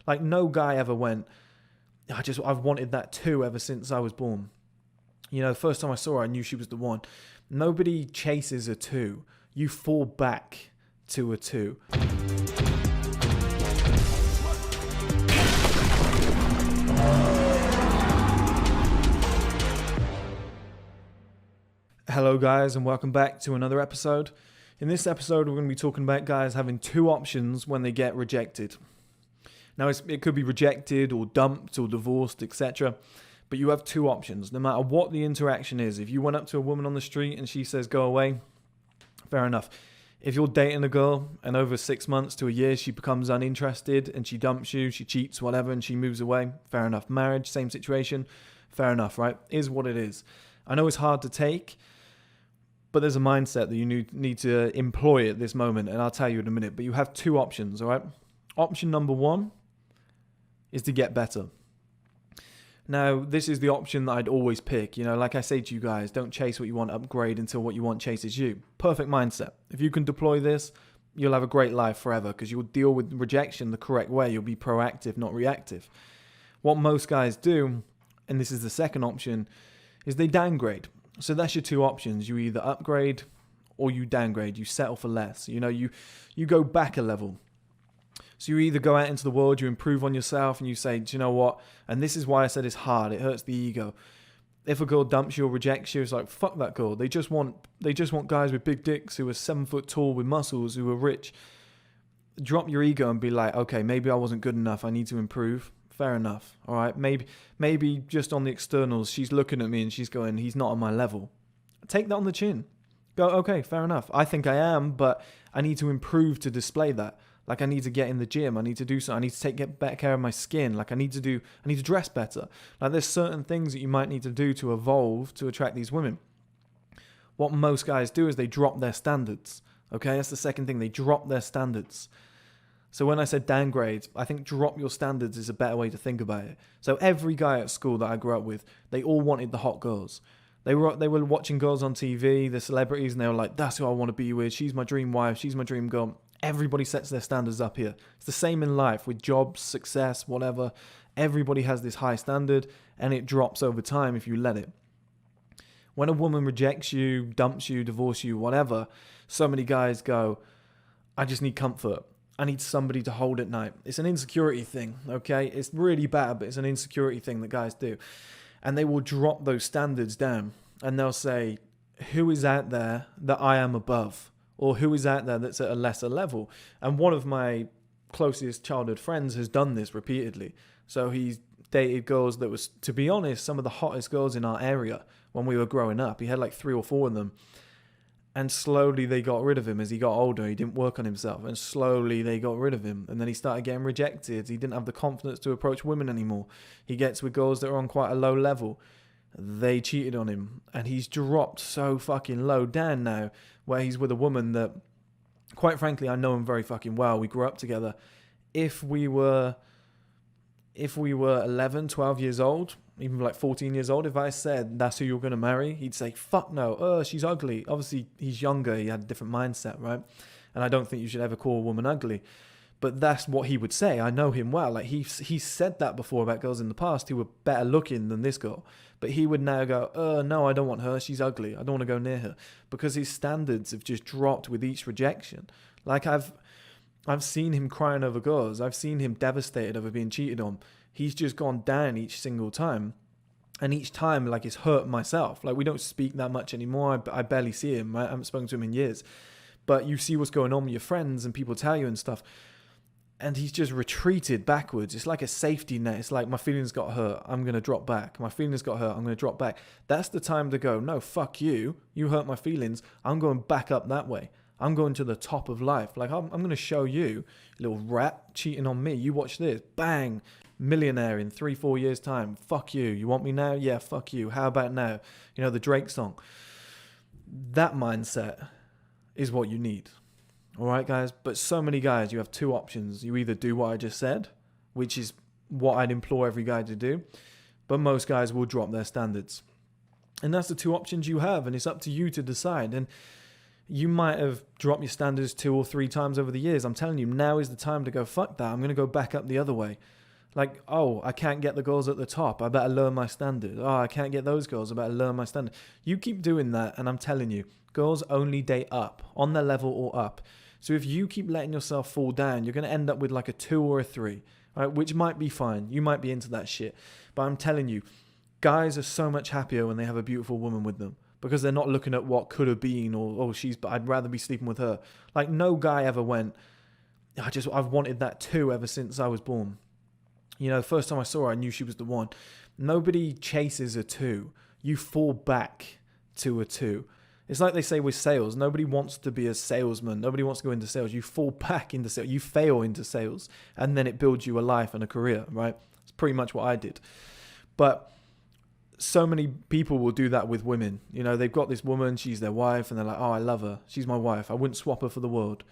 Like, no guy ever went, I've wanted that too ever since I was born. You know, the first time I saw her, I knew she was the one. Nobody chases a 2. You fall back to a 2. Hello guys, and welcome back to another episode. In this episode, we're going to be talking about guys having 2 options when they get rejected. Now, it could be rejected or dumped or divorced, etc. But you have 2 options, no matter what the interaction is. If you went up to a woman on the street and she says, go away, fair enough. If you're dating a girl and over 6 months to a year, she becomes uninterested and she dumps you, she cheats, whatever, and she moves away, fair enough. Marriage, same situation, fair enough, right? Is what it is. I know it's hard to take, but there's a mindset that you need to employ at this moment, and I'll tell you in a minute. But you have 2 options, all right? Option number 1 is to get better. Now, this is the option that I'd always pick. You know, like I say to you guys, don't chase what you want, upgrade until what you want chases you. Perfect mindset. If you can deploy this, you'll have a great life forever because you'll deal with rejection the correct way. You'll be proactive, not reactive. What most guys do, and this is the second option, is they downgrade. So that's your 2 options. You either upgrade or you downgrade. You settle for less. You know, you go back a level. So you either go out into the world, you improve on yourself, and you say, do you know what? And this is why I said it's hard. It hurts the ego. If a girl dumps you or rejects you, it's like, fuck that girl. They just want guys with big dicks who are 7 foot tall with muscles, who are rich. Drop your ego and be like, okay, maybe I wasn't good enough. I need to improve. Fair enough. All right. Maybe just on the externals, she's looking at me and she's going, he's not on my level. Take that on the chin. Go, okay, fair enough. I think I am, but I need to improve to display that. Like, I need to get in the gym. I need to do something. I need to get better care of my skin. Like, I need to dress better. Like, there's certain things that you might need to do to evolve to attract these women. What most guys do is they drop their standards. Okay, that's the second thing. They drop their standards. So when I said downgrade, I think drop your standards is a better way to think about it. So every guy at school that I grew up with, they all wanted the hot girls. They were watching girls on TV, the celebrities, and they were like, that's who I want to be with. She's my dream wife. She's my dream girl. Everybody sets their standards up here. It's the same in life with jobs, success, whatever. Everybody has this high standard, and it drops over time if you let it. When a woman rejects you, dumps you, divorces you, whatever, so many guys go, I just need comfort. I need somebody to hold at night. It's an insecurity thing, okay? It's really bad, but it's an insecurity thing that guys do. And they will drop those standards down, and they'll say, who is out there that I am above? Or who is out there that's at a lesser level? And one of my closest childhood friends has done this repeatedly. So he's dated girls that was, to be honest, some of the hottest girls in our area when we were growing up. He had like 3 or 4 of them. And slowly they got rid of him as he got older. He didn't work on himself. And slowly they got rid of him. And then he started getting rejected. He didn't have the confidence to approach women anymore. He gets with girls that are on quite a low level. They cheated on him. And he's dropped so fucking low down now, where he's with a woman that, quite frankly, I know him very fucking well. We grew up together. If we were 11, 12 years old, even like 14 years old, if I said that's who you're going to marry, he'd say, fuck no, she's ugly. Obviously, he's younger. He had a different mindset, right? And I don't think you should ever call a woman ugly. But that's what he would say. I know him well. Like, he's said that before about girls in the past who were better looking than this girl. But he would now go, no, I don't want her. She's ugly. I don't want to go near her. Because his standards have just dropped with each rejection. Like, I've seen him crying over girls. I've seen him devastated over being cheated on. He's just gone down each single time. And each time, like, it's hurt myself. Like, we don't speak that much anymore. I barely see him. I haven't spoken to him in years. But you see what's going on with your friends and people tell you and stuff. And he's just retreated backwards. It's like a safety net. It's like, my feelings got hurt, I'm going to drop back. My feelings got hurt, I'm going to drop back. That's the time to go, no, fuck you. You hurt my feelings. I'm going back up that way. I'm going to the top of life. Like, I'm going to show you, little rat, cheating on me. You watch this. Bang. Millionaire in 3-4 years' time. Fuck you. You want me now? Yeah, fuck you. How about now? You know, the Drake song. That mindset is what you need. All right, guys? But so many guys, you have 2 options. You either do what I just said, which is what I'd implore every guy to do, but most guys will drop their standards. And that's the 2 options you have, and it's up to you to decide. And You might have dropped your standards 2 or 3 times over the years. I'm telling you, now is the time to go, fuck that. I'm going to go back up the other way. Like, oh, I can't get the girls at the top. I better lower my standard. Oh, I can't get those girls. I better lower my standard. You keep doing that, and I'm telling you, girls only date up, on their level or up. So if you keep letting yourself fall down, you're going to end up with like a 2 or a 3, right? Which might be fine. You might be into that shit. But I'm telling you, guys are so much happier when they have a beautiful woman with them, because they're not looking at what could have been, or, oh, but I'd rather be sleeping with her. Like, no guy ever went, I've wanted that too ever since I was born. You know, the first time I saw her, I knew she was the one. Nobody chases a 2. You fall back to a 2. It's like they say with sales. Nobody wants to be a salesman. Nobody wants to go into sales. You fall back into sales. You fail into sales, and then it builds you a life and a career, right? It's pretty much what I did. But so many people will do that with women. You know, they've got this woman, she's their wife, and they're like, oh, I love her. She's my wife. I wouldn't swap her for the world.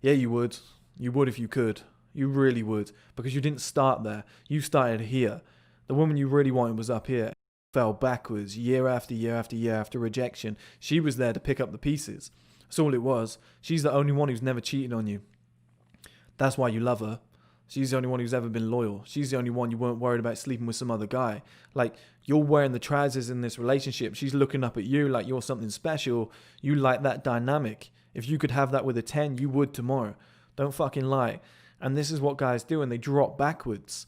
Yeah, you would. You would if you could. You really would, because you didn't start there. You started here. The woman you really wanted was up here. Fell backwards year after year after year after rejection. She was there to pick up the pieces. That's all it was. She's the only one who's never cheated on you. That's why you love her. She's the only one who's ever been loyal. She's the only one you weren't worried about sleeping with some other guy. Like, you're wearing the trousers in this relationship. She's looking up at you like you're something special. You like that dynamic. If you could have that with a 10, you would tomorrow. Don't fucking lie. And this is what guys do, and they drop backwards.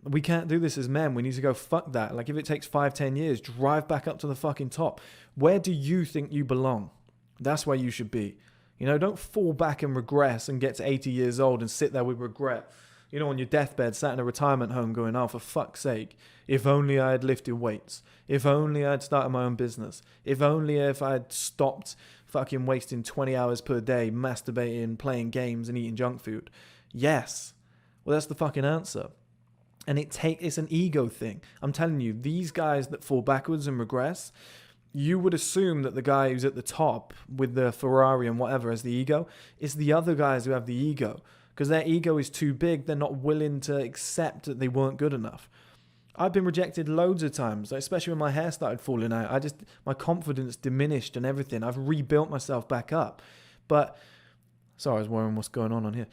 We can't do this as men. We need to go, fuck that. Like, if it takes 5-10 years, drive back up to the fucking top. Where do you think you belong? That's where you should be. You know, don't fall back and regress and get to 80 years old and sit there with regret. You know, on your deathbed, sat in a retirement home going, oh, for fuck's sake, if only I had lifted weights. If only I had started my own business. If only if I had stopped fucking wasting 20 hours per day masturbating, playing games and eating junk food. Yes. Well, that's the fucking answer. And it's an ego thing. I'm telling you, these guys that fall backwards and regress, you would assume that the guy who's at the top with the Ferrari and whatever as the ego, it's the other guys who have the ego. Because their ego is too big. They're not willing to accept that they weren't good enough. I've been rejected loads of times, especially when my hair started falling out. My confidence diminished and everything. I've rebuilt myself back up. But, sorry, I was worrying what's going on here.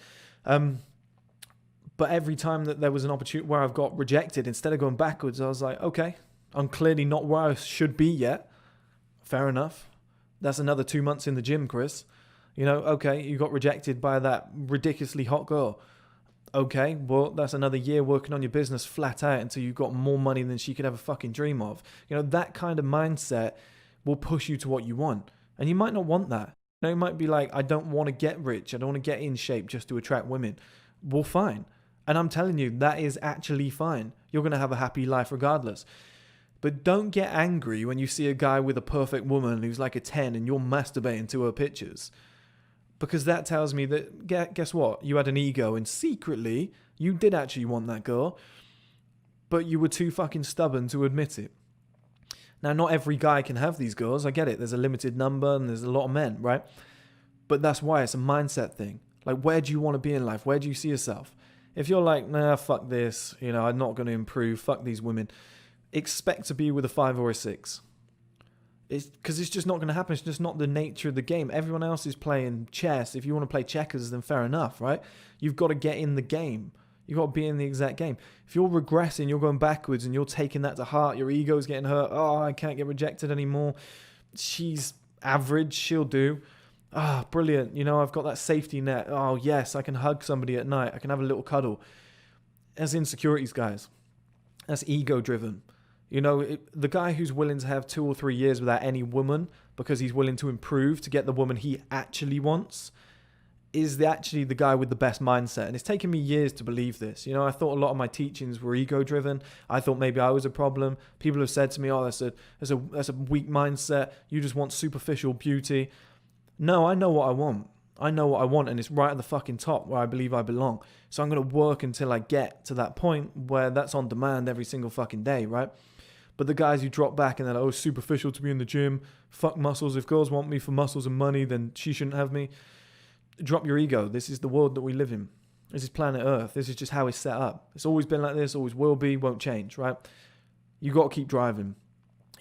But every time that there was an opportunity where I've got rejected, instead of going backwards, I was like, okay, I'm clearly not where I should be yet. Fair enough. That's another 2 months in the gym, Chris. You know, okay, you got rejected by that ridiculously hot girl. Okay, well, that's another year working on your business flat out until you've got more money than she could ever fucking dream of. You know, that kind of mindset will push you to what you want. And you might not want that. You know, you might be like, I don't want to get rich. I don't want to get in shape just to attract women. Well, fine. And I'm telling you, that is actually fine. You're going to have a happy life regardless. But don't get angry when you see a guy with a perfect woman who's like a 10 and you're masturbating to her pictures. Because that tells me that, guess what? You had an ego and secretly you did actually want that girl, but you were too fucking stubborn to admit it. Now, not every guy can have these girls. I get it. There's a limited number and there's a lot of men, right? But that's why it's a mindset thing. Like, where do you want to be in life? Where do you see yourself? If you're like, nah, fuck this, you know, I'm not going to improve, fuck these women, expect to be with a 5 or a 6. Because it's just not going to happen. It's just not the nature of the game. Everyone else is playing chess. If you want to play checkers, then fair enough, right? You've got to get in the game. You've got to be in the exact game. If you're regressing, you're going backwards and you're taking that to heart, your ego's getting hurt. Oh, I can't get rejected anymore. She's average. She'll do. Ah, brilliant. You know, I've got that safety net. Oh, yes, I can hug somebody at night. I can have a little cuddle. That's insecurities, guys. That's ego-driven. You know, the guy who's willing to have 2 or 3 years without any woman because he's willing to improve to get the woman he actually wants is actually the guy with the best mindset. And it's taken me years to believe this. You know, I thought a lot of my teachings were ego-driven. I thought maybe I was a problem. People have said to me, oh, that's a weak mindset. You just want superficial beauty. No, I know what I want. I know what I want, and it's right at the fucking top where I believe I belong. So I'm going to work until I get to that point where that's on demand every single fucking day, right? But the guys who drop back and they're like, oh, superficial to be in the gym, fuck muscles. If girls want me for muscles and money, then she shouldn't have me. Drop your ego. This is the world that we live in. This is planet Earth. This is just how it's set up. It's always been like this, always will be, won't change, right? You got to keep driving.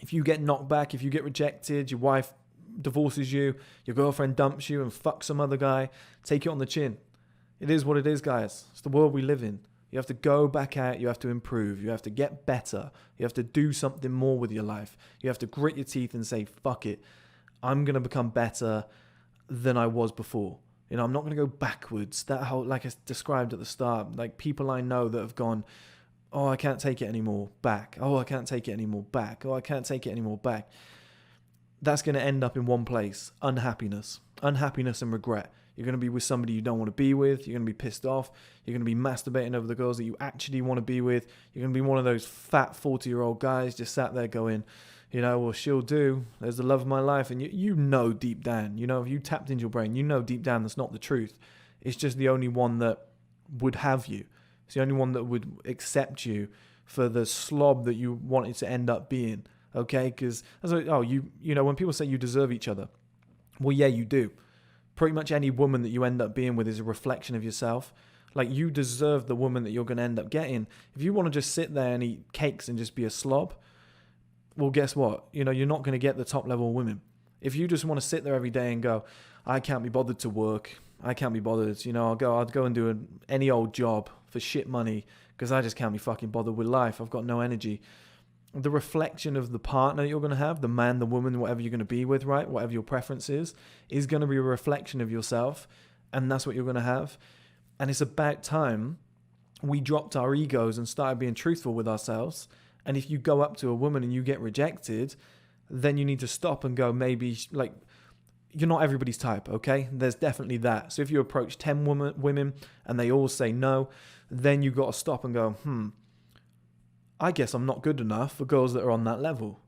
If you get knocked back, if you get rejected, your wife divorces you, your girlfriend dumps you and fucks some other guy, take it on the chin. It is what it is, guys. It's the world we live in. You have to go back out. You have to improve. You have to get better. You have to do something more with your life. You have to grit your teeth and say, fuck it. I'm going to become better than I was before. You know, I'm not going to go backwards. That whole, like I described at the start, like people I know that have gone, oh, I can't take it anymore, back. Oh, I can't take it anymore, back. Oh, I can't take it anymore, back. That's going to end up in one place, unhappiness. Unhappiness and regret. You're going to be with somebody you don't want to be with. You're going to be pissed off. You're going to be masturbating over the girls that you actually want to be with. You're going to be one of those fat 40-year-old guys just sat there going, you know, well, she'll do. There's the love of my life. And you know deep down, you know, if you tapped into your brain, you know deep down that's not the truth. It's just the only one that would have you. It's the only one that would accept you for the slob that you wanted to end up being. Okay? Because, you know, when people say you deserve each other, well, yeah, you do. Pretty much any woman that you end up being with is a reflection of yourself. Like, you deserve the woman that you're going to end up getting. If you want to just sit there and eat cakes and just be a slob, well, guess what? You know, you're not going to get the top level women. If you just want to sit there every day and go, I can't be bothered to work. I can't be bothered. You know, I'd go and do any old job for shit money because I just can't be fucking bothered with life. I've got no energy. The reflection of the partner you're going to have, the man, the woman, whatever you're going to be with, right? Whatever your preference is going to be a reflection of yourself. And that's what you're going to have. And it's about time we dropped our egos and started being truthful with ourselves. And if you go up to a woman and you get rejected, then you need to stop and go, maybe, like, you're not everybody's type, okay? There's definitely that. So if you approach 10 women and they all say no, then you've got to stop and go, I guess I'm not good enough for girls that are on that level.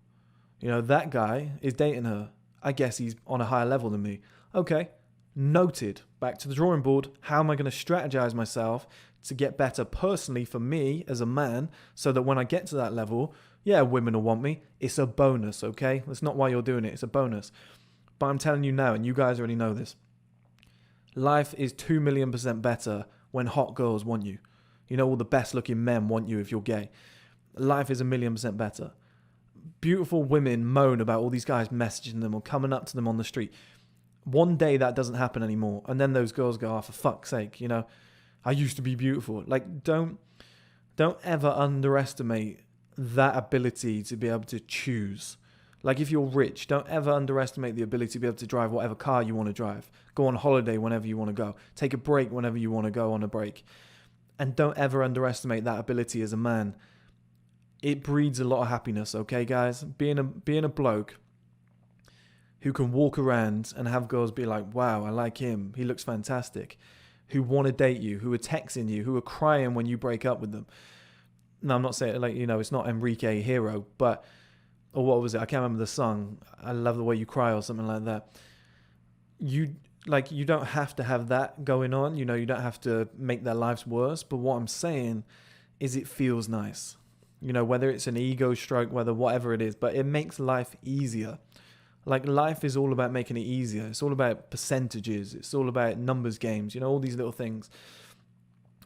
You know, that guy is dating her. I guess he's on a higher level than me. Okay, noted. Back to the drawing board. How am I going to strategize myself to get better personally for me as a man so that when I get to that level, yeah, women will want me. It's a bonus, okay? That's not why you're doing it. It's a bonus. But I'm telling you now, and you guys already know this, life is 2,000,000% better when hot girls want you. You know, all the best looking men want you if you're gay. Life is 1,000,000% better. Beautiful women moan about all these guys messaging them or coming up to them on the street. One day that doesn't happen anymore. And then those girls go, oh, for fuck's sake, you know, I used to be beautiful. Like, don't ever underestimate that ability to be able to choose. Like, if you're rich, don't ever underestimate the ability to be able to drive whatever car you want to drive. Go on holiday whenever you want to go. Take a break whenever you want to go on a break. And don't ever underestimate that ability as a man. It breeds a lot of happiness, okay, guys? Being a bloke who can walk around and have girls be like, wow, I like him. He looks fantastic. Who want to date you, who are texting you, who are crying when you break up with them. No, I'm not saying, like, you know, it's not Enrique Hero, but, or what was it? I can't remember the song. I love the way you cry or something like that. You don't have to have that going on. You know, you don't have to make their lives worse. But what I'm saying is it feels nice. You know, whether it's an ego stroke, whatever it is, but it makes life easier. Like, life is all about making it easier. It's all about percentages. It's all about numbers games, you know, all these little things.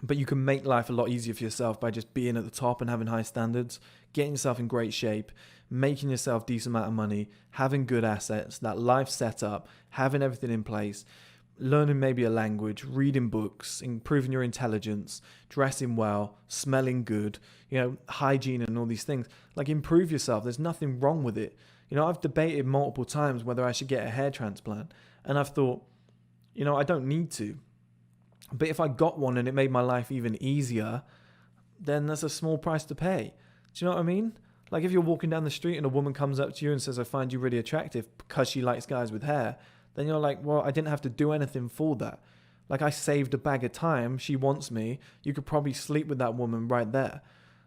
But you can make life a lot easier for yourself by just being at the top and having high standards, getting yourself in great shape, making yourself decent amount of money, having good assets, that life set up, having everything in place, learning maybe a language, reading books, improving your intelligence, dressing well, smelling good, you know, hygiene and all these things. Like, improve yourself. There's nothing wrong with it. You know, I've debated multiple times whether I should get a hair transplant. And I've thought, you know, I don't need to. But if I got one and it made my life even easier, then that's a small price to pay. Do you know what I mean? Like, if you're walking down the street and a woman comes up to you and says, I find you really attractive because she likes guys with hair, then you're like, well, I didn't have to do anything for that. Like, I saved a bag of time. She wants me. You could probably sleep with that woman right there.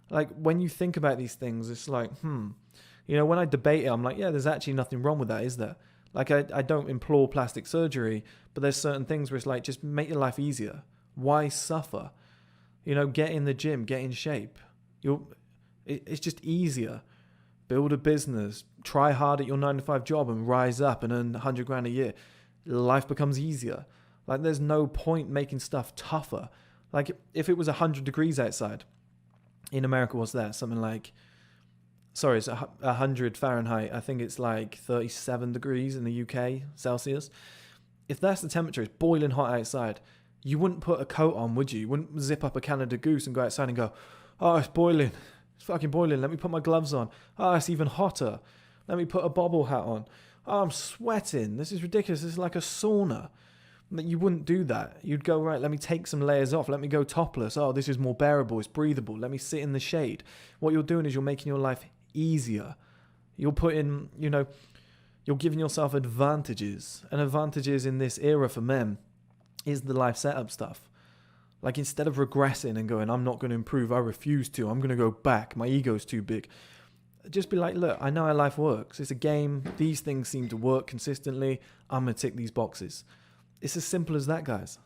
Like, when you think about these things, it's like, You know, when I debate it, I'm like, yeah, there's actually nothing wrong with that, is there? Like, I don't implore plastic surgery, but there's certain things where it's like, just make your life easier. Why suffer? You know, get in the gym, get in shape. It's just easier. Build a business, try hard at your 9-to-5 job and rise up and earn 100 grand a year. Life becomes easier. Like, there's no point making stuff tougher. Like, if it was 100 degrees outside, in America, what's that? Something like sorry, it's 100 Fahrenheit. I think it's like 37 degrees in the UK, Celsius. If that's the temperature, it's boiling hot outside. You wouldn't put a coat on, would you? You wouldn't zip up a Canada Goose and go outside and go, oh, it's boiling. It's fucking boiling. Let me put my gloves on. Oh, it's even hotter. Let me put a bobble hat on. Oh, I'm sweating. This is ridiculous. This is like a sauna. You wouldn't do that. You'd go, right, let me take some layers off. Let me go topless. Oh, this is more bearable. It's breathable. Let me sit in the shade. What you're doing is you're making your life easier. You're putting, you're giving yourself advantages. And advantages in this era for men is the life setup stuff. Like, instead of regressing and going, I'm not going to improve, I refuse to, I'm going to go back, my ego's too big. Just be like, look, I know how life works. It's a game. These things seem to work consistently. I'm going to tick these boxes. It's as simple as that, guys.